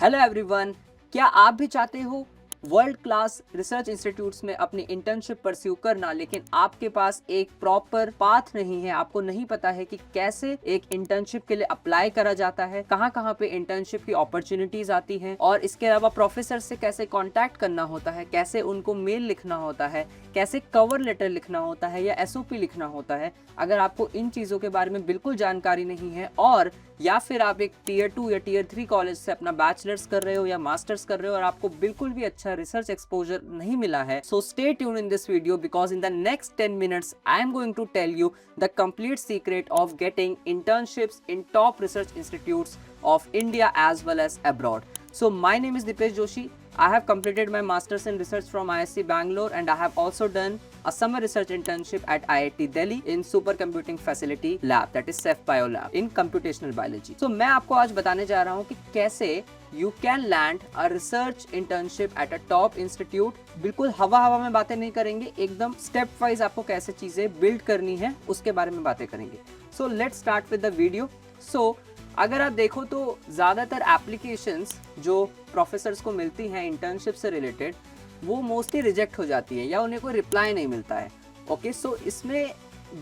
Hello everyone, क्या आप भी चाहते हो वर्ल्ड क्लास रिसर्च इंस्टीट्यूट्स में अपनी इंटर्नशिप परस्यू करना, लेकिन आपके पास एक प्रॉपर पाथ नहीं है, आपको नहीं पता है कि कैसे एक इंटर्नशिप के लिए अप्लाई करा जाता है, कहाँ कहाँ पे इंटर्नशिप की अपॉर्चुनिटीज आती हैं, और इसके अलावा प्रोफेसर से कैसे कांटेक्ट करना होता है, कैसे उनको मेल लिखना होता है, कैसे कवर लेटर लिखना होता है या एसओपी लिखना होता है। अगर आपको इन चीज़ों के बारे में बिल्कुल जानकारी नहीं है, और या फिर आप एक टीयर 2 या टीयर 3 कॉलेज से अपना बैचलर्स कर रहे हो या मास्टर्स कर रहे हो और आपको बिल्कुल भी अच्छा रिसर्च एक्सपोजर नहीं मिला है, so stay tune in this video because in the next 10 minutes I am going to tell you the complete secret of getting internships in top research institutes of India as well as abroad. So my name is Dipesh Joshi. I have completed my masters in research from ISC Bangalore and I have also done a summer research internship at IIT Delhi in supercomputing facility lab, that is Ceph Bio Lab in computational biology. So मैं आपको आज बताने जा रहा हूँ कि कैसे you can land a research internship at a top institute. बिल्कुल हवा में बातें नहीं करेंगे, एकदम स्टेप वाइज आपको कैसे चीजें बिल्ड करनी है उसके बारे में बातें करेंगे. So let's start with the video. So अगर आप देखो तो ज़्यादातर एप्लीकेशंस जो प्रोफेसर्स को मिलती हैं इंटर्नशिप से रिलेटेड, वो मोस्टली रिजेक्ट हो जाती है या उन्हें कोई रिप्लाई नहीं मिलता है. ओके, सो इसमें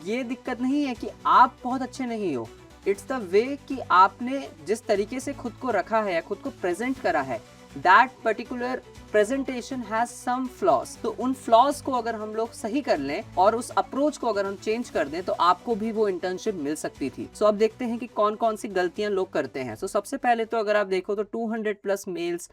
ये दिक्कत नहीं है कि आप बहुत अच्छे नहीं हो. इट्स द वे कि आपने जिस तरीके से खुद को रखा है या खुद को प्रेजेंट करा है, that particular presentation has some flaws. तो उन फ्लॉज को अगर हम लोग सही कर लें और उस अप्रोच को अगर हम चेंज कर दें तो आपको भी वो इंटर्नशिप मिल सकती थी. सो अब देखते हैं कि कौन कौन सी गलतियां लोग करते हैं. सो सबसे पहले तो अगर आप देखो तो 200 प्लस मेल्स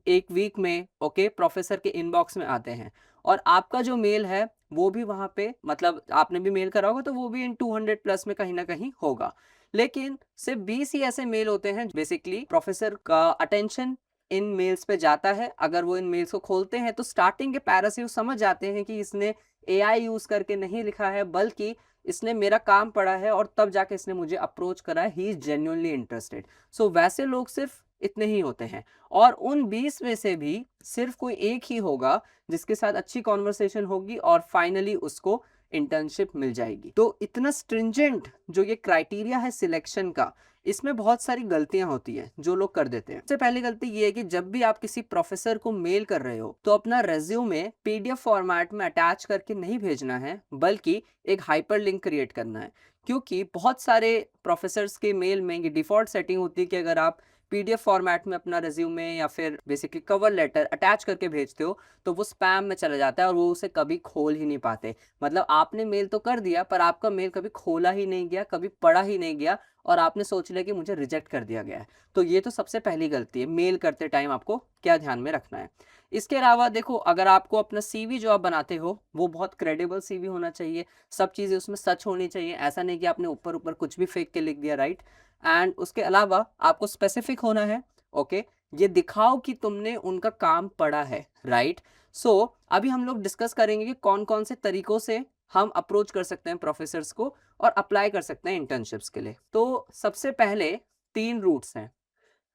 एक वीक में प्रोफेसर के इनबॉक्स में आते हैं, और आपका जो मेल है वो भी वहां पे, मतलब आपने भी मेल करा होगा तो वो भी इन 200 प्लस में कहीं ना कहीं होगा. लेकिन सिर्फ 20 ही ऐसे मेल होते हैं बेसिकली प्रोफेसर का अटेंशन इन मेल्स पे जाता है. अगर वो इन मेल्स को खोलते हैं तो स्टार्टिंग के पैरा से वो समझ जाते हैं कि इसने एआई यूज करके नहीं लिखा है, बल्कि इसने मेरा काम पढ़ा है और तब जाके इसने मुझे अप्रोच करा है, ही इज जेन्युइनली इंटरेस्टेड. सो वैसे लोग सिर्फ इतने ही होते हैं, और उन 20 में से भी सिर्फ कोई एक ही होगा जिसके साथ अच्छी कॉन्वर्सेशन होगी और फाइनली उसको इंटर्नशिप मिल जाएगी. तो इतना स्ट्रिंजेंट जो ये क्राइटेरिया है सिलेक्शन का, इसमें बहुत सारी गलतियां होती है जो लोग कर देते हैं. सबसे पहली गलती ये है कि जब भी आप किसी प्रोफेसर को मेल कर रहे हो तो अपना रेज्यूमे पीडीएफ फॉर्मेट में अटैच करके नहीं भेजना है, बल्कि एक हाइपर लिंक क्रिएट करना है. क्योंकि बहुत सारे प्रोफेसर्स के मेल में ये डिफॉल्ट सेटिंग होती है कि अगर आप पीडीएफ फॉर्मेट में अपना रेज्यूमे या फिर बेसिकली कवर लेटर अटैच करके भेजते हो तो वो स्पैम में चला जाता है और वो उसे कभी खोल ही नहीं पाते. मतलब आपने मेल तो कर दिया पर आपका मेल कभी खोला ही नहीं गया, कभी पढ़ा ही नहीं गया, और आपने सोच लिया कि मुझे रिजेक्ट कर दिया गया है. तो ये तो सबसे पहली गलती है. मेल करते टाइम आपको क्या ध्यान में रखना है. इसके अलावा देखो, अगर आपको अपना सीवी जो आप बनाते हो वो बहुत क्रेडिबल सीवी होना चाहिए. सब चीज़ें उसमें सच होनी चाहिए. ऐसा नहीं कि आपने ऊपर ऊपर कुछ भी फेंक के लिख दिया, राइट. एंड उसके अलावा आपको स्पेसिफिक होना है. ओके, ये दिखाओ कि तुमने उनका काम पढ़ा है, राइट. सो अभी हम लोग डिस्कस करेंगे कि कौन कौन से तरीकों से हम अप्रोच कर सकते हैं प्रोफेसर्स को और अप्लाई कर सकते हैं इंटर्नशिप्स के लिए. तो सबसे पहले 3 रूट्स हैं.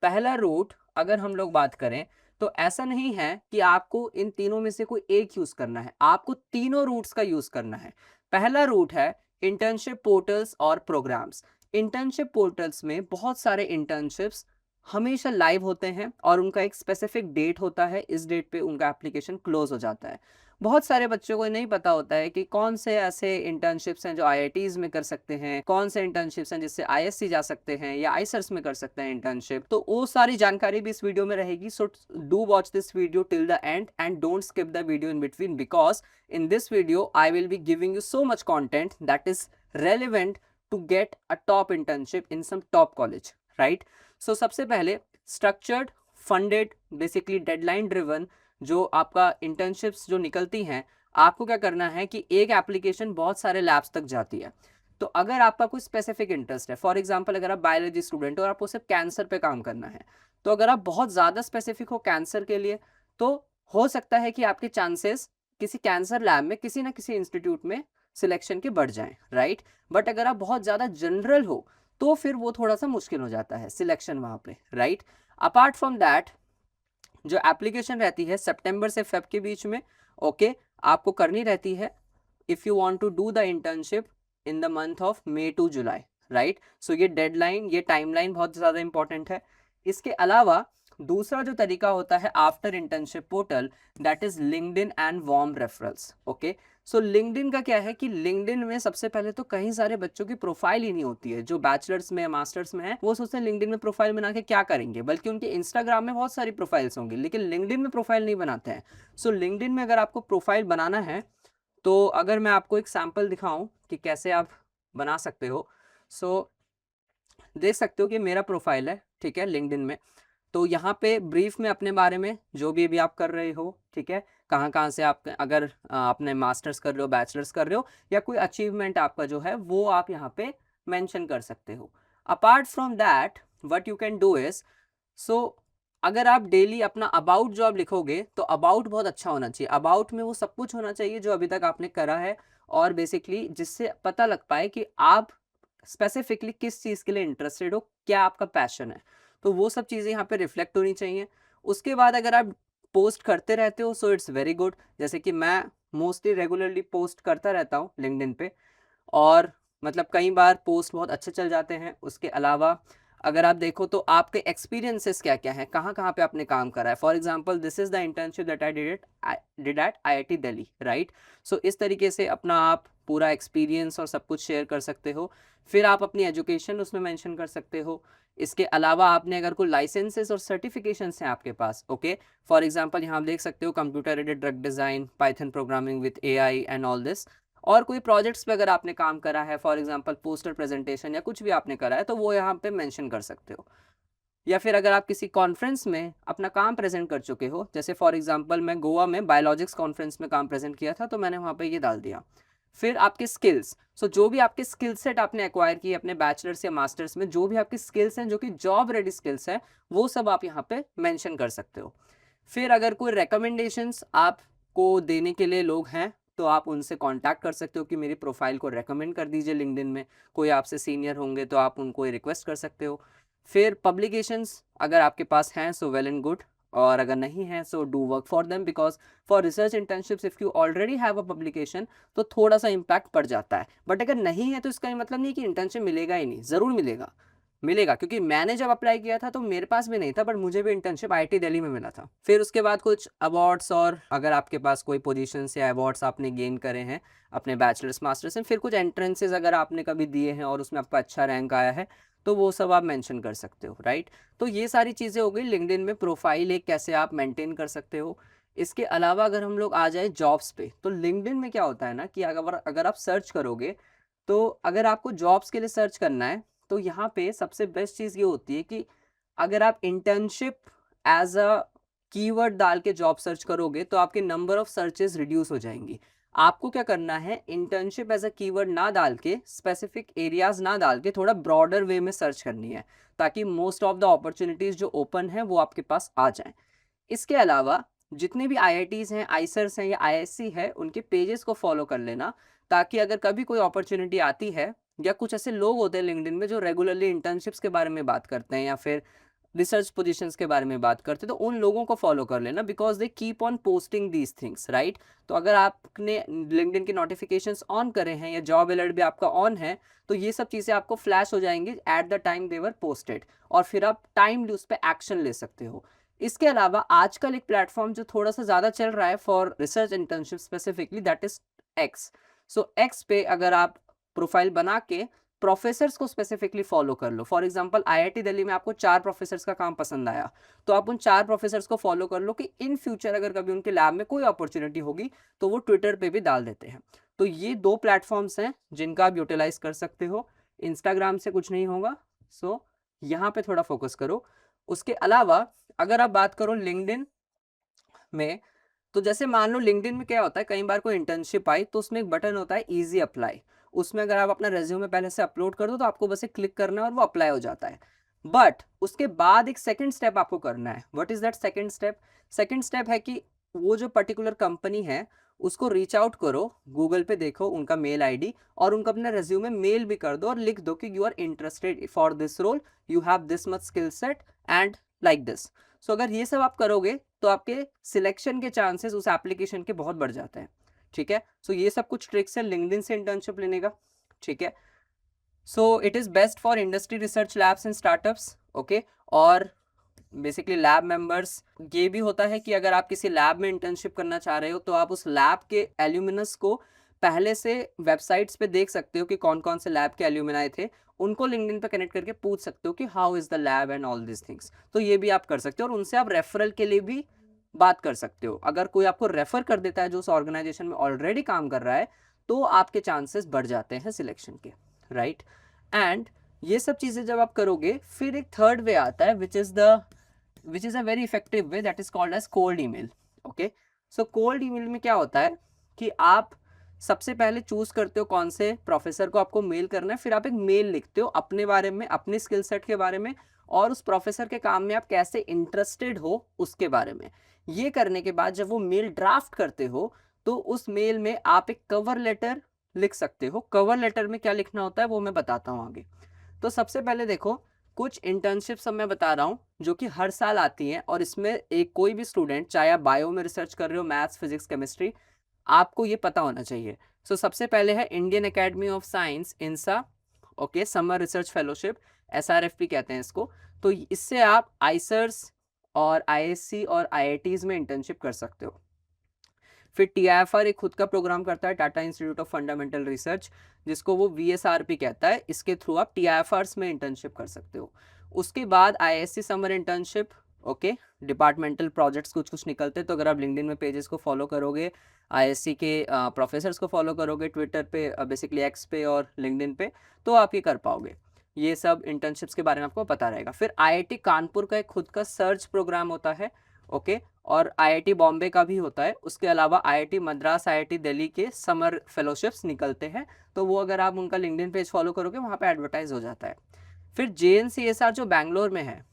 पहला रूट अगर हम लोग बात करें तो ऐसा नहीं है कि आपको इन तीनों में से कोई एक यूज करना है, आपको तीनों रूट्स का यूज करना है. पहला रूट है इंटर्नशिप पोर्टल्स और प्रोग्राम्स. इंटर्नशिप पोर्टल्स में बहुत सारे इंटर्नशिप्स हमेशा लाइव होते हैं और उनका एक स्पेसिफिक डेट होता है, इस डेट पे उनका एप्लीकेशन क्लोज हो जाता है. बहुत सारे बच्चों को नहीं पता होता है कि कौन से ऐसे इंटर्नशिप्स हैं जो आईआईटीज में कर सकते हैं, कौन से इंटर्नशिप्स हैं जिससे आईएससी जा सकते हैं या आईसर्स में कर सकते हैं इंटर्नशिप. तो वो सारी जानकारी भी इस वीडियो में रहेगी. So do watch this video till the end and don't skip the video in between, because in this video I will be giving you so much content that is relevant to get a top internship in some top college, right. So सबसे पहले structured, funded, basically deadline driven जो आपका internships जो निकलती हैं, आपको क्या करना है कि एक एप्लीकेशन बहुत सारे लैब्स तक जाती है. तो अगर आपका कोई स्पेसिफिक इंटरेस्ट है, फॉर एग्जांपल अगर आप बायोलॉजी स्टूडेंट हो और आपको सिर्फ कैंसर पे काम करना है, तो अगर आप बहुत ज़्यादा स्पेसिफिक हो कैंसर के लिए तो हो सकता है कि आपके चांसेस किसी कैंसर लैब में किसी ना किसी इंस्टीट्यूट में सिलेक्शन के बढ़ जाएं, राइट. बट अगर आप बहुत ज़्यादा जनरल हो तो फिर वो थोड़ा सा मुश्किल हो जाता है सिलेक्शन वहाँ पे, राइट. अपार्ट फ्रॉम दैट जो एप्लीकेशन रहती है सितंबर से फेब के बीच में, ओके, आपको करनी रहती है if you want to do the internship in the month of May to July, right. So ये डेडलाइन, ये टाइमलाइन बहुत ज़्यादा इंपॉर्टेंट है. इसके अलावा दूसरा जो तरीका होता है after internship portal, that is LinkedIn and warm referrals. Okay, so LinkedIn का क्या है कि लिंक्डइन में सबसे पहले तो कई सारे बच्चों की प्रोफाइल ही नहीं होती है, जो बैचलर्स में मास्टर्स में है वो सोचते हैं लिंक्डइन में प्रोफाइल बना के क्या करेंगे, बल्कि उनके इंस्टाग्राम में बहुत सारी प्रोफाइल्स होंगी लेकिन लिंक्डइन में प्रोफाइल नहीं बनाते हैं। सो लिंक्डइन में अगर आपको प्रोफाइल बनाना है, तो अगर मैं आपको एक सैम्पल दिखाऊं कि कैसे आप बना सकते हो, सो देख सकते हो कि मेरा प्रोफाइल है, ठीक है, लिंक्डइन में। तो यहाँ पे ब्रीफ में अपने बारे में जो भी अभी आप कर रहे हो, ठीक है, कहाँ कहाँ से आप अगर अपने मास्टर्स कर रहे हो, बैचलर्स कर रहे हो, या कोई अचीवमेंट आपका जो है वो आप यहाँ पे मेंशन कर सकते हो। Apart from that what you can do is, so अगर आप डेली अपना अबाउट जॉब लिखोगे तो अबाउट बहुत अच्छा होना चाहिए। अबाउट में वो सब कुछ होना चाहिए जो अभी तक आपने करा है, और बेसिकली जिससे पता लग पाए कि आप स्पेसिफिकली किस चीज़ के लिए इंटरेस्टेड हो, क्या आपका पैशन है। तो वो सब चीज़ें यहाँ पे रिफ्लेक्ट होनी चाहिए। उसके बाद अगर आप पोस्ट करते रहते हो सो इट्स वेरी गुड, जैसे कि मैं मोस्टली रेगुलरली पोस्ट करता रहता हूँ लिंक्डइन पे, और मतलब कई बार पोस्ट बहुत अच्छे चल जाते हैं। उसके अलावा अगर आप देखो तो आपके एक्सपीरियंसेस क्या क्या हैं, कहाँ कहाँ पे आपने काम करा है। For example this is the internship that I did at IIT Delhi, right. So इस तरीके से अपना आप पूरा एक्सपीरियंस और सब कुछ शेयर कर सकते हो। फिर आप अपनी एजुकेशन उसमें मेंशन कर सकते हो। इसके अलावा आपने अगर कोई लाइसेंसेस और सर्टिफिकेशंस हैं आपके पास, ओके, फॉर एग्जांपल यहाँ आप देख सकते हो computer aided drug design, Python programming with AI and all this. और कोई प्रोजेक्ट्स पे अगर आपने काम करा है, फॉर एग्जांपल पोस्टर प्रेजेंटेशन या कुछ भी आपने करा है, तो वो यहाँ पे मेंशन कर सकते हो। या फिर अगर आप किसी कॉन्फ्रेंस में अपना काम प्रेजेंट कर चुके हो, जैसे फॉर एग्जांपल मैं गोवा में बायोलॉजिक्स कॉन्फ्रेंस में काम प्रेजेंट किया था, तो मैंने वहाँ पे ये डाल दिया। फिर आपके स्किल्स, सो जो भी आपके स्किल सेट आपने एक्वायर किए अपने बैचलर्स या मास्टर्स में, जो भी आपके स्किल्स हैं जो कि जॉब रेडी स्किल्स हैं, वो सब आप यहाँ पे मेंशन कर सकते हो। फिर अगर कोई रिकमेंडेशंस आपको देने के लिए लोग हैं, तो आप उनसे कांटेक्ट कर सकते हो कि मेरी प्रोफाइल को रेकमेंड कर दीजिए लिंक्डइन में। कोई आपसे सीनियर होंगे तो आप उनको रिक्वेस्ट कर सकते हो। फिर पब्लिकेशंस अगर आपके पास हैं सो वेल एंड गुड, और अगर नहीं है so do work for them, because for research internships if you already have a publication तो थोड़ा सा इम्पैक्ट पड़ जाता है। बट अगर नहीं है तो इसका मतलब नहीं कि इंटर्नशिप मिलेगा ही नहीं, ज़रूर मिलेगा, मिलेगा। क्योंकि मैंने जब अप्लाई किया था तो मेरे पास भी नहीं था, बट मुझे भी इंटर्नशिप आईआईटी दिल्ली में मिला था। फिर उसके बाद कुछ अवार्ड्स, और अगर आपके पास कोई पोजीशंस या अवार्ड्स आपने गेन करे हैं अपने बैचलर्स मास्टर्स में, फिर कुछ एंट्रेंसेज अगर आपने कभी दिए हैं और उसमें आपका अच्छा रैंक आया है, तो वो सब आप मेंशन कर सकते हो, राइट। तो ये सारी चीज़ें हो गई लिंक्डइन में प्रोफाइल एक कैसे आप मेंटेन कर सकते हो। इसके अलावा अगर हम लोग आ जाए जॉब्स पे, तो लिंक्डइन में क्या होता है ना कि अगर आप सर्च करोगे, तो अगर आपको जॉब्स के लिए सर्च करना है, तो यहाँ पे सबसे बेस्ट चीज़ ये होती है कि अगर आप इंटर्नशिप एज अ कीवर्ड डाल के जॉब सर्च करोगे तो आपके नंबर ऑफ सर्चेस रिड्यूस हो जाएंगी। आपको क्या करना है, इंटर्नशिप एज अ कीवर्ड ना डाल के, स्पेसिफिक एरियाज ना डाल के, थोड़ा ब्रॉडर वे में सर्च करनी है, ताकि मोस्ट ऑफ द अपॉर्चुनिटीज जो ओपन है वो आपके पास आ जाएं। इसके अलावा जितने भी आईआईटीज़ हैं, आईसर्स हैं या आईएससी है, उनके पेजेस को फॉलो कर लेना, ताकि अगर कभी कोई अपॉर्चुनिटी आती है, या कुछ ऐसे लोग होते हैं लिंक्डइन में जो रेगुलरली इंटर्नशिप्स के बारे में बात करते हैं या फिर रिसर्च पोजीशंस के बारे में बात करते हैं, तो उन लोगों को फॉलो कर लेना, because they keep on posting these things, right. तो अगर आपने लिंक्डइन के नोटिफिकेशंस ऑन करे हैं या जॉब अलर्ट भी आपका ऑन है, तो ये सब चीज़ें आपको फ्लैश हो जाएंगी at the time they were posted, और फिर आप टाइमली उस पर एक्शन ले सकते हो। इसके अलावा आजकल एक प्लेटफॉर्म जो थोड़ा सा ज़्यादा चल रहा है for research internship specifically, that is x. So x पे अगर आप प्रोफाइल बना के प्रोफेसर्स को स्पेसिफिकली फॉलो कर लो, फॉर एग्जांपल आईआईटी दिल्ली में आपको 4 प्रोफेसर्स का काम पसंद आया, तो आप उन 4 प्रोफेसर्स को फॉलो कर लो कि इन फ्यूचर अगर कभी उनके लैब में कोई अपॉर्चुनिटी होगी तो वो ट्विटर पे भी डाल देते हैं। तो ये 2 प्लेटफॉर्म्स हैं जिनका आप यूटिलाइज कर सकते हो। इंस्टाग्राम से कुछ नहीं होगा, सो यहाँ पे थोड़ा फोकस करो। उसके अलावा अगर आप बात करो लिंक्डइन में, तो जैसे मान लो लिंक्डइन में क्या होता है, कई बार कोई इंटर्नशिप आई तो उसमें एक बटन होता है इजी अप्लाई। उसमें अगर आप अपना रेज्यूमे पहले से अपलोड कर दो तो आपको बस एक क्लिक करना है और वो अप्लाई हो जाता है। बट उसके बाद एक सेकंड स्टेप आपको करना है। What is that second step? Second step है कि वो जो पर्टिकुलर कंपनी है उसको रीच आउट करो, गूगल पे देखो उनका मेल आईडी, और उनका अपना रेज्यूमे मेल भी कर दो और लिख दो कि you are interested for this role, you have this much skill set and like this. So अगर ये सब आप करोगे तो आपके सिलेक्शन के चांसेस उस एप्लीकेशन के बहुत बढ़ जाते हैं, ठीक है। सो ये सब कुछ ट्रिक्स है लिंक्डइन से इंटर्नशिप लेने का, ठीक है। So it is best for industry research labs and startups, okay. और बेसिकली लैब मेंबर्स, ये भी होता है कि अगर आप किसी लैब में इंटर्नशिप करना चाह रहे हो तो आप उस लैब के एल्यूमिनस को पहले से वेबसाइट्स पे देख सकते हो कि कौन कौन से लैब के एल्यूमिनाई थे, उनको लिंक्डइन पे कनेक्ट करके पूछ सकते हो कि how is the lab and all this things. तो ये भी आप कर सकते हो और उनसे आप रेफरल के लिए भी बात कर सकते हो। अगर कोई आपको रेफर कर देता है जो उस ऑर्गेनाइजेशन में ऑलरेडी काम कर रहा है, तो आपके चांसेस बढ़ जाते हैं सिलेक्शन के, राइट। एंड ये सब चीजें जब आप करोगे, फिर एक थर्ड वे आता है which is a very effective way, that is called as cold email. Okay, so cold email में क्या होता है कि आप सबसे पहले चूज करते हो कौन से प्रोफेसर को आपको मेल करना है, फिर आप एक मेल लिखते हो अपने बारे में, अपने स्किल सेट के बारे में, और उस प्रोफेसर के काम में आप कैसे इंटरेस्टेड हो उसके बारे में। ये करने के बाद जब वो मेल ड्राफ्ट करते हो, तो उस मेल में आप एक कवर लेटर लिख सकते हो। कवर लेटर में क्या लिखना होता है वो मैं बताता हूँ आगे। तो सबसे पहले देखो, कुछ इंटर्नशिप्स अब मैं बता रहा हूँ जो कि हर साल आती हैं, और इसमें एक कोई भी स्टूडेंट, चाहे आप बायो में रिसर्च कर रहे हो, मैथ्स, फिजिक्स, केमिस्ट्री, आपको ये पता होना चाहिए। सो सबसे पहले है Indian academy of science, INSA. Okay, summer research fellowship, SRFP कहते हैं इसको। तो इससे आप आईसर्स और आईएससी और आईआईटीज में इंटर्नशिप कर सकते हो। फिर टीआईएफआर एक खुद का प्रोग्राम करता है, Tata institute of fundamental research, जिसको वो वीएसआरपी कहता है। इसके थ्रू आप टीआईएफआर्स में इंटर्नशिप कर सकते हो। उसके बाद ISC summer internship. Okay, departmental projects कुछ कुछ निकलते हैं, तो अगर आप लिंक्डइन में पेजेस को फॉलो करोगे, आईएससी के प्रोफेसर्स को फॉलो करोगे ट्विटर पे, बेसिकली एक्स पे और लिंक्डइन पे, तो आप ये कर पाओगे। ये सब इंटर्नशिप्स के बारे में आपको पता रहेगा। फिर आईआईटी कानपुर का एक खुद का सर्च प्रोग्राम होता है। ओके, और आईआईटी बॉम्बे का भी होता है। उसके अलावा आईआईटी मद्रास, आईआईटी दिल्ली के समर फेलोशिप्स निकलते हैं, तो वो अगर आप उनका लिंक्डइन पेज फॉलो करोगे वहाँ पे एडवर्टाइज हो जाता है। फिर जेएनसीएसआर जो बैंगलोर में है,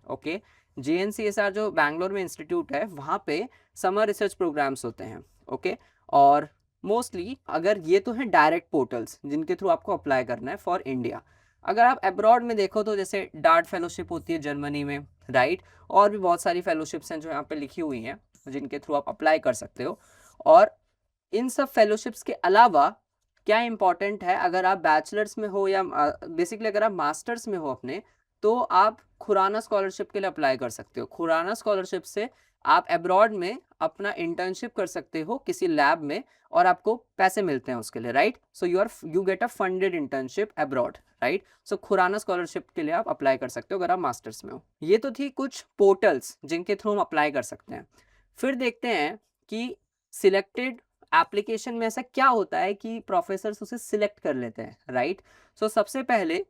ओके, जेएनसीएसआर जो बैंगलोर में इंस्टीट्यूट है, वहाँ पे समर रिसर्च प्रोग्राम्स होते हैं। ओके, और मोस्टली अगर ये तो हैं डायरेक्ट पोर्टल्स जिनके थ्रू आपको अप्लाई करना है फॉर इंडिया। अगर आप अब्रॉड में देखो तो जैसे डार्ट फेलोशिप होती है जर्मनी में, राइट, और भी बहुत सारी फेलोशिप्स हैं जो यहाँ पे लिखी हुई हैं जिनके थ्रू आप अप्लाई कर सकते हो। और इन सब फेलोशिप्स के अलावा क्या इंपॉर्टेंट है, अगर आप बैचलर्स में हो या बेसिकली अगर आप मास्टर्स में हो अपने, तो आप खुराना स्कॉलरशिप के लिए अप्लाई कर सकते हो। खुराना स्कॉलरशिप से आप अब्रॉड में अपना इंटर्नशिप कर सकते हो किसी लैब में, और आपको पैसे मिलते हैं उसके लिए, right. So you get a funded internship abroad, right. So Khurana scholarship के लिए आप अप्लाई कर सकते हो अगर आप मास्टर्स में हो। ये तो थी कुछ पोर्टल्स जिनके थ्रू हम अप्लाई कर सकते हैं। फिर देखते हैं कि सिलेक्टेड एप्लीकेशन में ऐसा क्या होता है कि प्रोफेसर्स उसे सिलेक्ट कर लेते हैं, राइट। सो सबसे पहले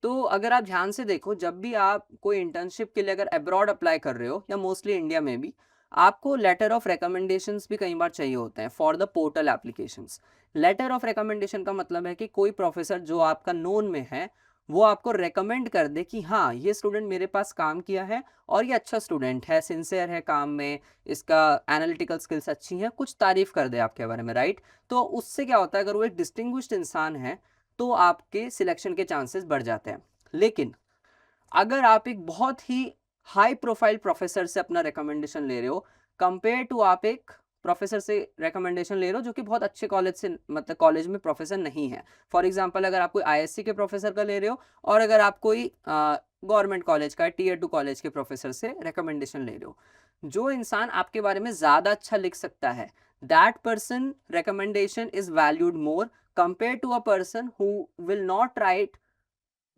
तो अगर आप ध्यान से देखो, जब भी आप कोई इंटर्नशिप के लिए अगर अब्रॉड अप्लाई कर रहे हो या मोस्टली इंडिया में भी, आपको लेटर ऑफ रिकमेंडेशंस भी कई बार चाहिए होते हैं for the portal applications. Letter of recommendation का मतलब है कि कोई प्रोफेसर जो आपका नोन में है, वो आपको रेकमेंड कर दे कि हाँ, ये स्टूडेंट मेरे पास काम किया है और ये अच्छा स्टूडेंट है, सिंसियर है काम में, इसका एनालिटिकल स्किल्स अच्छी हैं, कुछ तारीफ कर दे आपके बारे में, राइट। तो उससे क्या होता है, अगर वो एक डिस्टिंग्विश्ड इंसान है तो आपके सिलेक्शन के चांसेस बढ़ जाते हैं। लेकिन अगर आप एक बहुत ही हाई प्रोफाइल प्रोफेसर से अपना रिकमेंडेशन ले रहे हो, कंपेयर टू आप एक प्रोफेसर से रिकमेंडेशन ले रहे हो जो कि बहुत अच्छे कॉलेज से, मतलब कॉलेज में प्रोफेसर नहीं है। फॉर एग्जांपल, अगर आप कोई आईएससी के प्रोफेसर का ले रहे हो, और अगर आप कोई गवर्नमेंट कॉलेज का, टीयर 2 कॉलेज के प्रोफेसर से रिकमेंडेशन ले रहे हो, जो इंसान आपके बारे में ज़्यादा अच्छा लिख सकता है, that person recommendation is valued more compare to a person who will not write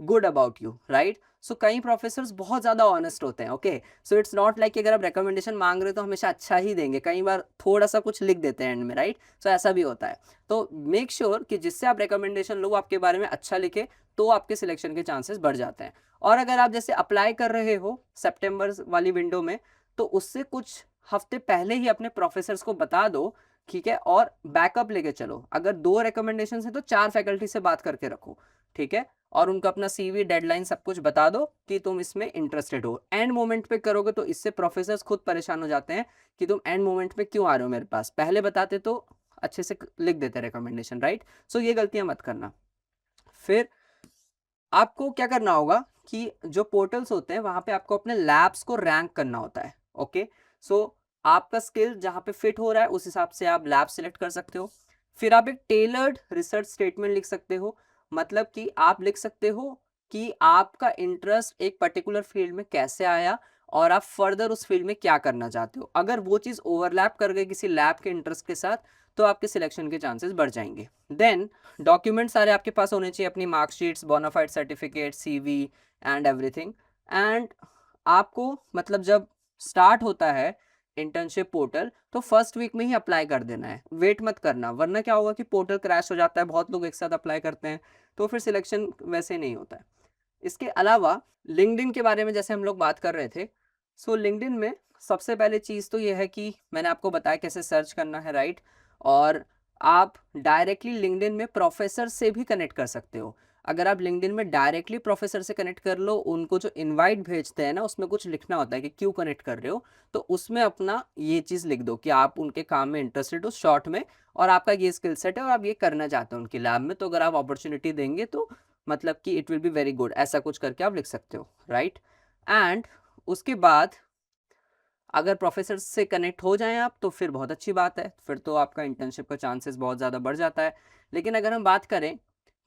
good about you, right. So कई प्रोफेसर्स बहुत ज्यादा ऑनेस्ट होते हैं। Okay, so it's not like अगर आप रिकमेंडेशन मांग रहे हो तो हमेशा अच्छा ही देंगे, कई बार थोड़ा सा कुछ लिख देते हैं एंड में, राइट। सो ऐसा भी होता है। तो मेक श्योर कि जिससे आप रिकमेंडेशन लो आपके बारे में अच्छा लिखे, तो आपके सिलेक्शन के चांसेस बढ़ जाते हैं। और अगर आप जैसे अप्लाई कर रहे हो सेप्टेम्बर वाली विंडो में, तो उससे कुछ हफ्ते पहले ही अपने प्रोफेसर्स को बता दो, ठीक है, और बैकअप लेके चलो। अगर 2 रिकमेंडेशन है तो 4 फैकल्टी से बात करके रखो, ठीक है, और उनका अपना सीवी, डेडलाइन सब कुछ बता दो कि तुम इसमें इंटरेस्टेड हो। एंड मोमेंट पे करोगे तो इससे प्रोफेसर्स खुद परेशान हो जाते हैं कि तुम एंड मोमेंट पे क्यों आ रहे हो मेरे पास, पहले बताते तो अच्छे से लिख देते रिकमेंडेशन, राइट। सो ये गलतियां मत करना। फिर आपको क्या करना होगा कि जो पोर्टल्स होते हैं वहां पे आपको अपने लैब्स को रैंक करना होता है। ओके, सो आपका स्किल जहां पे फिट हो रहा है उस हिसाब से आप लैब सिलेक्ट कर सकते हो। फिर आप एक टेलर्ड रिसर्च स्टेटमेंट लिख सकते हो, मतलब कि आप लिख सकते हो कि आपका इंटरेस्ट एक पर्टिकुलर फील्ड में कैसे आया, और आप फर्दर उस फील्ड में क्या करना चाहते हो। अगर वो चीज़ ओवरलैप कर गई किसी लैब के इंटरेस्ट के साथ तो आपके सिलेक्शन के चांसेस बढ़ जाएंगे। देन डॉक्यूमेंट सारे आपके पास होने चाहिए, अपनी marksheets, bonafide certificate, CV and everything. And आपको मतलब जब स्टार्ट होता है इंटर्नशिप पोर्टल तो फर्स्ट वीक में ही अप्लाई कर देना है, वेट मत करना, वरना क्या होगा कि पोर्टल क्रैश हो जाता है, बहुत लोग एक साथ अप्लाई करते हैं तो फिर सिलेक्शन वैसे नहीं होता है। इसके अलावा लिंक्डइन के बारे में जैसे हम लोग बात कर रहे थे, सो लिंक्डइन में सबसे पहले चीज़ तो ये है कि मैंने आपको बताया कैसे सर्च करना है, राइट। और आप डायरेक्टली लिंक्डइन में प्रोफेसर से भी कनेक्ट कर सकते हो। अगर आप लिंक्डइन में डायरेक्टली प्रोफेसर से कनेक्ट कर लो, उनको जो इनवाइट भेजते हैं ना उसमें कुछ लिखना होता है कि क्यों कनेक्ट कर रहे हो, तो उसमें अपना ये चीज़ लिख दो कि आप उनके काम में इंटरेस्टेड हो शॉर्ट में, और आपका ये स्किल सेट है और आप ये करना चाहते हो उनकी लैब में, तो अगर आप अपॉर्चुनिटी देंगे तो मतलब कि it will be very good, ऐसा कुछ करके आप लिख सकते हो, राइट। एंड उसके बाद अगर प्रोफेसर से कनेक्ट हो जाएं आप तो फिर बहुत अच्छी बात है, फिर तो आपका इंटर्नशिप का चांसेस बहुत ज़्यादा बढ़ जाता है। लेकिन अगर हम बात करें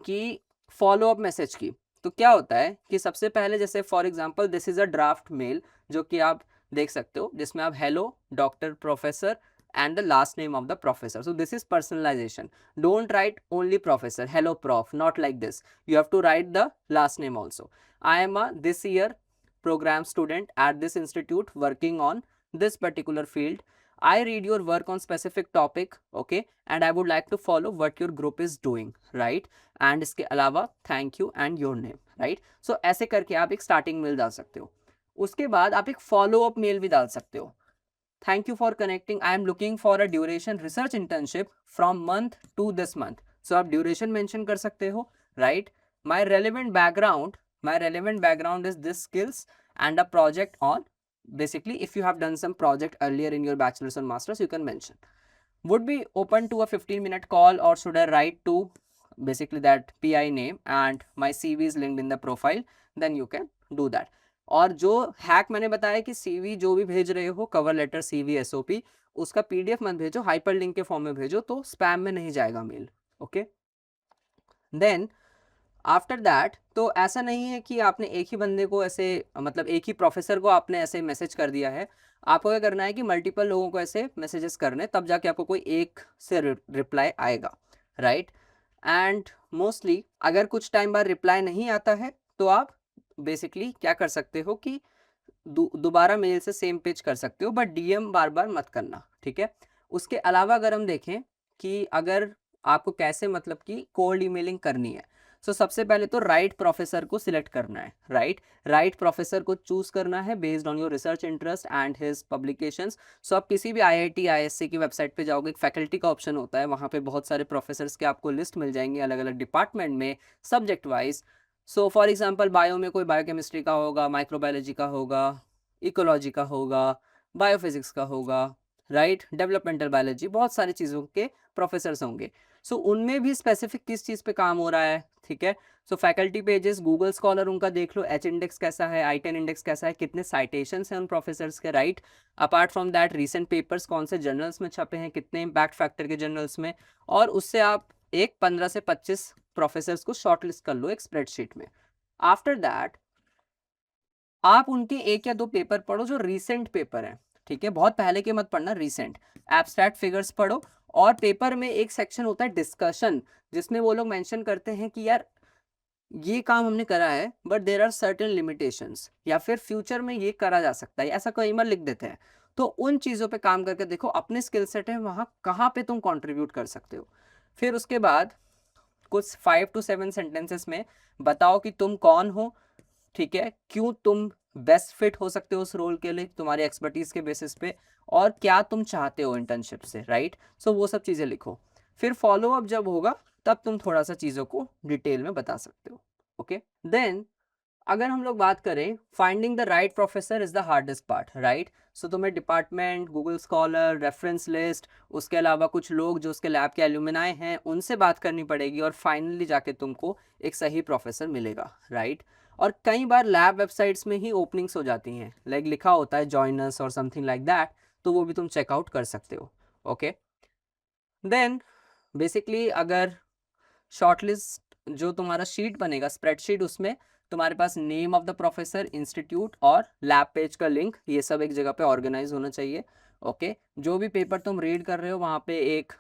कि फॉलो अप मैसेज की, तो क्या होता है कि सबसे पहले जैसे for example this is a draft mail जो कि आप देख सकते हो, जिसमें आप hello doctor professor and the last name of the professor. So this is personalization. Don't write only professor, hello prof, not like this. You have to write the last name also. I am a this year program student at this institute working on this particular field. I read your work on specific topic, okay, and I would like to follow what your group is doing, right. And इसके अलावा thank you and your name, right. So ऐसे करके आप एक starting mail डाल सकते हो। उसके बाद आप एक follow up mail भी डाल सकते हो। Thank you for connecting. I am looking for a duration research internship from month to this month. So आप duration mention कर सकते हो, right? My relevant background is this skills and a project on. Basically, if you have done some project earlier in your bachelor's or master's, you can mention. Would be open to a 15-minute call, or should I write to basically that PI name and my CV is linked in the profile? Then you can do that. और जो hack मैंने बताया कि CV जो भी भेज रहे हो, कवर लेटर, CV, SOP, उसका PDF मत भेजो, हाइपर लिंक के फॉर्म में भेजो तो स्पैम में नहीं जाएगा mail, okay. Then after that तो ऐसा नहीं है कि आपने एक ही बंदे को ऐसे मतलब एक ही प्रोफेसर को आपने ऐसे मैसेज कर दिया है। आपको क्या करना है कि मल्टीपल लोगों को ऐसे मैसेजेस करने, तब जाके आपको कोई एक से रिप्लाई आएगा, राइट। एंड मोस्टली अगर कुछ टाइम बाद रिप्लाई नहीं आता है तो आप बेसिकली क्या कर सकते हो कि दोबारा मेल से सेम पेज कर सकते हो, बट DM बार बार मत करना, ठीक है। उसके अलावा अगर हम देखें कि अगर आपको कैसे मतलब कि कोल्ड ईमेलिंग करनी है, सो सबसे पहले तो राइट प्रोफेसर को सिलेक्ट करना है, राइट प्रोफेसर को चूज करना है based on your research interest and his publications. So आप किसी भी IIT ISC की वेबसाइट पे जाओगे, एक फैकल्टी का ऑप्शन होता है, वहाँ पे बहुत सारे प्रोफेसर्स के आपको लिस्ट मिल जाएंगे अलग अलग डिपार्टमेंट में, subject wise. So for example bio में कोई बायोकेमिस्ट्री का होगा, माइक्रोबायोलॉजी का होगा, इकोलॉजी का होगा, बायोफिजिक्स का होगा, राइट, डेवलपमेंटल बायोलॉजी, बहुत सारी चीज़ों के प्रोफेसर्स होंगे। सो उनमें भी स्पेसिफिक किस चीज़ पे काम हो रहा है, ठीक है। सो फैकल्टी पेजेस, गूगल स्कॉलर उनका देख लो, H इंडेक्स कैसा है, I10 इंडेक्स कैसा है, कितने साइटेशंस हैं उन प्रोफेसर्स के, right. Apart from that recent papers कौन से जर्नल्स में छपे हैं, कितने इम्पैक्ट फैक्टर के जर्नल्स में, और उससे आप एक 15 से 25 प्रोफेसर्स को शॉर्टलिस्ट कर लो एक स्प्रेडशीट में। आफ्टर दैट आप उनके एक या दो पेपर पढ़ो जो रीसेंट पेपर है, ठीक है, बहुत पहले के मत पढ़ना, रीसेंट एब्स्ट्रैक्ट फिगर्स पढ़ो। और पेपर में एक सेक्शन होता है डिस्कशन, जिसमें वो लोग मेंशन करते हैं कि यार ये काम हमने करा है but there are certain limitations, या फिर फ्यूचर में ये करा जा सकता है, ऐसा कई बार लिख देते हैं। तो उन चीज़ों पे काम करके देखो अपने स्किल सेट है वहाँ कहाँ पे तुम कंट्रीब्यूट कर सकते हो। फिर उसके बाद कुछ 5 to 7 सेंटेंसेस में बताओ कि तुम कौन हो, ठीक है, क्यों तुम बेस्ट फिट हो सकते हो उस रोल के लिए तुम्हारी एक्सपर्टीज के बेसिस पे, और क्या तुम चाहते हो इंटर्नशिप से, राइट। सो वो सब चीज़ें लिखो। फिर फॉलो अप जब होगा तब तुम थोड़ा सा चीज़ों को डिटेल में बता सकते हो, ओके। देन अगर हम लोग बात करें, finding the right professor is the hardest part, right. So तुम्हें department, Google scholar, reference list, उसके अलावा कुछ लोग जो उसके लैब के एल्यूमिनाई हैं उनसे बात करनी पड़ेगी, और फाइनली जाके तुमको एक सही प्रोफेसर मिलेगा, राइट। और कई बार लैब वेबसाइट्स में ही ओपनिंग्स हो जाती हैं, लाइक लिखा होता है जॉइनर्स और समथिंग लाइक दैट, तो वो भी तुम चेकआउट कर सकते हो, ओके। देन बेसिकली अगर शॉर्टलिस्ट जो तुम्हारा शीट बनेगा स्प्रेडशीट, उसमें तुम्हारे पास name of the professor, institute और लैब पेज का लिंक, ये सब एक जगह पे ऑर्गेनाइज होना चाहिए। ओके, जो भी पेपर तुम रीड कर रहे हो वहाँ पे एक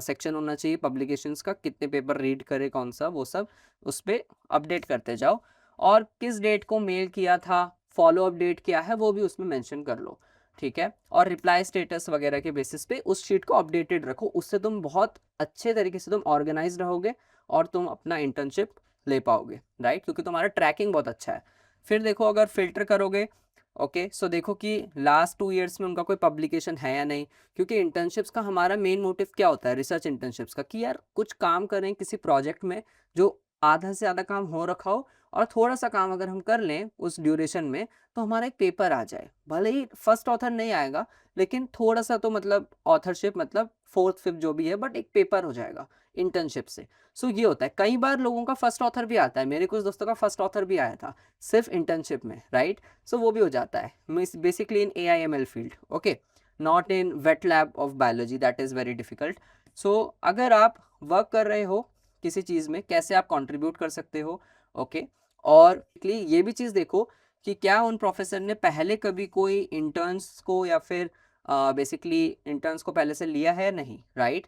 सेक्शन होना चाहिए पब्लिकेशंस का, कितने पेपर रीड करे कौन सा, वो सब उस पर अपडेट करते जाओ। और किस डेट को मेल किया था, फॉलो अप डेट क्या है, वो भी उसमें मेंशन कर लो, ठीक है। और रिप्लाई स्टेटस वगैरह के बेसिस पे उस शीट को अपडेटेड रखो, उससे तुम बहुत अच्छे तरीके से तुम ऑर्गेनाइज रहोगे और तुम अपना इंटर्नशिप ले पाओगे, राइट, क्योंकि तुम्हारा ट्रैकिंग बहुत अच्छा है। फिर देखो अगर फिल्टर करोगे, ओके, सो देखो कि लास्ट 2 इयर्स में उनका कोई पब्लिकेशन है या नहीं, क्योंकि इंटर्नशिप्स का हमारा मेन मोटिव क्या होता है रिसर्च इंटर्नशिप्स का, कि यार कुछ काम करें किसी प्रोजेक्ट में जो आधा से ज़्यादा काम हो रखा हो, और थोड़ा सा काम अगर हम कर लें उस ड्यूरेशन में तो हमारा एक पेपर आ जाए, भले ही फर्स्ट ऑथर नहीं आएगा लेकिन थोड़ा सा तो मतलब ऑथरशिप मतलब फोर्थ फिफ्थ जो भी है, बट एक पेपर हो जाएगा इंटर्नशिप से। सो ये होता है, कई बार लोगों का फर्स्ट ऑथर भी आता है, मेरे कुछ दोस्तों का फर्स्ट ऑथर भी आया था सिर्फ इंटर्नशिप में, राइट। सो वो भी हो जाता है basically in AIML field, okay, not in wet lab of biology, that is very difficult. So अगर आप वर्क कर रहे हो किसी चीज़ में, कैसे आप कंट्रीब्यूट कर सकते हो, ओके। और ये भी चीज़ देखो कि क्या उन प्रोफेसर ने पहले कभी कोई इंटर्न्स को या फिर बेसिकली इंटर्न्स को पहले से लिया है, नहीं, राइट।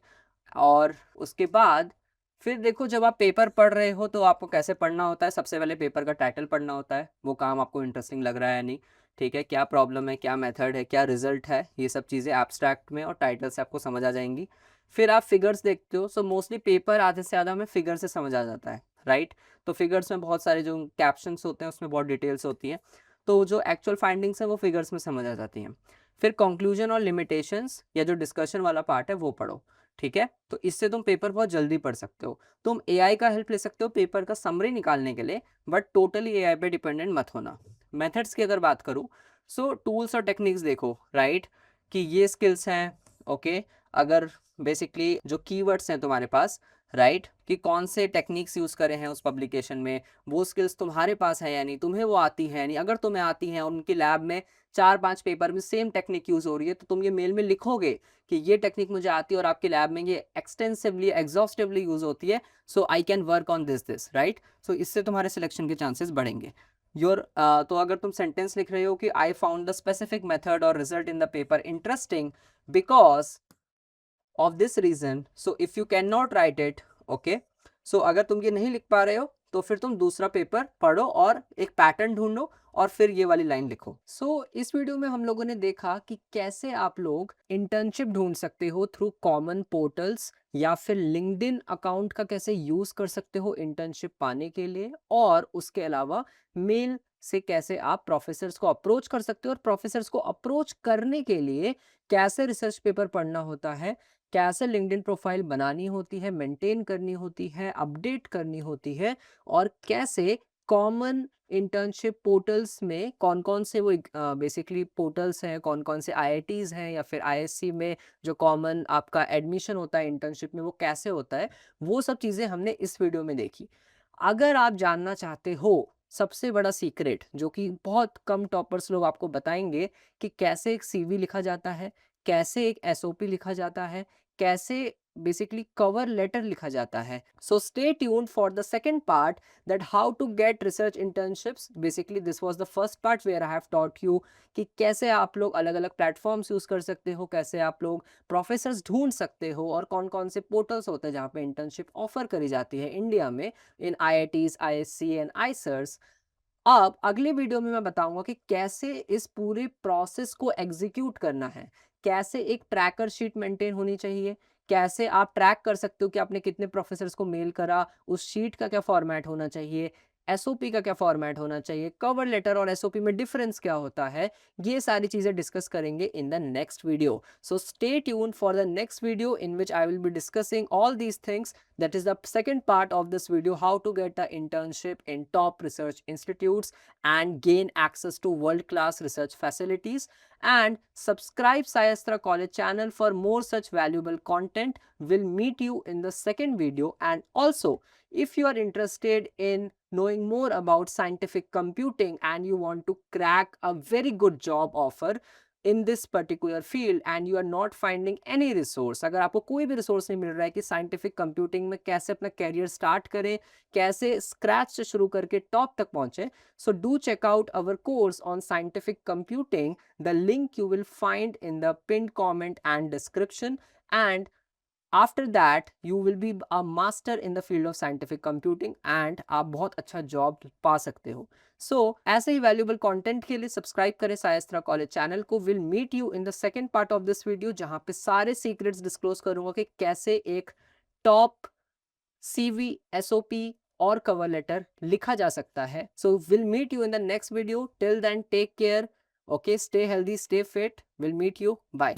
और उसके बाद फिर देखो जब आप पेपर पढ़ रहे हो तो आपको कैसे पढ़ना होता है, सबसे पहले पेपर का टाइटल पढ़ना होता है, वो काम आपको इंटरेस्टिंग लग रहा है या नहीं, ठीक है, क्या प्रॉब्लम है, क्या मेथड है, क्या रिजल्ट है, ये सब चीज़ें एब्स्ट्रैक्ट में और टाइटल से आपको समझ आ जाएंगी। फिर आप फिगर्स देखते हो, सो मोस्टली पेपर आधे से ज़्यादा में फिगर से समझ आ जाता है, राइट। तो फिगर्स में बहुत सारे जो कैप्शंस होते हैं उसमें बहुत डिटेल्स होती हैं, तो जो एक्चुअल फाइंडिंग्स हैं वो फिगर्स में समझ आ जाती हैं। फिर कंक्लूजन और लिमिटेशंस या जो डिस्कशन वाला पार्ट है वो पढ़ो, ठीक है। तो इससे तुम पेपर बहुत जल्दी पढ़ सकते हो। तुम AI का हेल्प ले सकते हो पेपर का समरी निकालने के लिए, बट टोटली AI पे डिपेंडेंट मत होना। मेथड्स की अगर बात करूँ, सो टूल्स और टेक्निक्स देखो, राइट, कि ये स्किल्स हैं, ओके। अगर बेसिकली जो कीवर्ड्स हैं तुम्हारे पास, राइट, कि कौन से टेक्निक्स यूज़ करे हैं उस पब्लिकेशन में, वो स्किल्स तुम्हारे पास है या नहीं, तुम्हें वो आती है या नहीं। अगर तुम्हें आती हैं और उनकी लैब में 4-5 पेपर में सेम टेक्निक यूज़ हो रही है, तो तुम ये मेल में लिखोगे कि ये टेक्निक मुझे आती है और आपकी लैब में ये एक्सटेंसिवली एग्जॉस्टिवली यूज़ होती है, so I can work on this, right. So इससे तुम्हारे सिलेक्शन के चांसेस बढ़ेंगे। तो अगर तुम सेंटेंस लिख रहे हो कि I found the specific method और result in the paper interesting because of this reason, so if you can not write it, okay, so अगर तुम ये नहीं लिख पा रहे हो तो फिर तुम दूसरा पेपर पढ़ो और एक पैटर्न ढूंढो और फिर ये वाली लाइन लिखो। इस वीडियो में हम लोगों ने देखा कि कैसे आप लोग इंटर्नशिप ढूंढ सकते हो थ्रू कॉमन पोर्टल्स, या फिर लिंक्डइन अकाउंट का कैसे यूज कर सकते हो इंटर्नशिप पाने के लिए, और उसके अलावा मेल से कैसे आप प्रोफेसर्स को अप्रोच कर सकते हो, और प्रोफेसर्स को अप्रोच करने के लिए कैसे रिसर्च पेपर पढ़ना होता है, कैसे लिंक्डइन प्रोफाइल बनानी होती है, मेंटेन करनी होती है, अपडेट करनी होती है, और कैसे कॉमन इंटर्नशिप पोर्टल्स में कौन कौन से वो बेसिकली पोर्टल्स हैं, कौन कौन से IITs हैं या फिर ISC में जो कॉमन आपका एडमिशन होता है इंटर्नशिप में वो कैसे होता है, वो सब चीज़ें हमने इस वीडियो में देखी। अगर आप जानना चाहते हो सबसे बड़ा सीक्रेट जो कि बहुत कम टॉपर्स लोग आपको बताएंगे, कि कैसे एक CV लिखा जाता है, कैसे एक SOP लिखा जाता है, कैसे बेसिकली कवर लेटर लिखा जाता है, so stay tuned for the second part, that how to get research internships. Basically this was the first part where I have taught you कि कैसे आप लोग अलग अलग प्लेटफॉर्म्स यूज़ कर सकते हो, कैसे आप लोग प्रोफेसर्स ढूंढ सकते हो, और कौन कौन से पोर्टल्स होते हैं जहाँ पे इंटर्नशिप ऑफर करी जाती है इंडिया में इन IITs, ISC एंड ICERs। अब अगले वीडियो में मैं बताऊंगा कि कैसे इस पूरे प्रोसेस को एग्जीक्यूट करना है, कैसे एक ट्रैकर शीट मेंटेन होनी चाहिए, कैसे आप ट्रैक कर सकते हो कि आपने कितने प्रोफेसर्स को मेल करा, उस शीट का क्या फॉर्मेट होना चाहिए, SOP का क्या फॉर्मेट होना चाहिए, कवर लेटर और SOP में डिफरेंस क्या होता है, ये सारी चीजें डिस्कस करेंगे इन the next video. So stay tune for the next video in which I will be discussing all these things. That is the second part of this video, how to get an internship in top research institutes and gain access to world-class research facilities. And subscribe Sayastra College channel for more such valuable content. We'll meet you in the second video. And also, if you are interested in knowing more about scientific computing and you want to crack a very good job offer in this particular field and you are not finding any resource, अगर आपको कोई भी resource नहीं मिल रहा है कि scientific computing में कैसे अपना कैरियर स्टार्ट करें, कैसे स्क्रैच से शुरू करके टॉप तक पहुंचे, so do check out our course on scientific computing. The link you will find in the pinned comment and description, and after that you will be a master in the field of scientific computing and आप बहुत अच्छा job पा सकते हो. So ऐसे ही valuable content के लिए subscribe करें सायस्त्रा कॉलेज चैनल को. Will meet you in the second part of this video जहां पे सारे सीक्रेट्स डिस्क्लोज करूंगा कि कैसे एक टॉप CV, SOP और कवर लेटर लिखा जा सकता है. So will meet you in the next video. Till then take care. Okay, stay healthy, stay fit. Will meet you. Bye.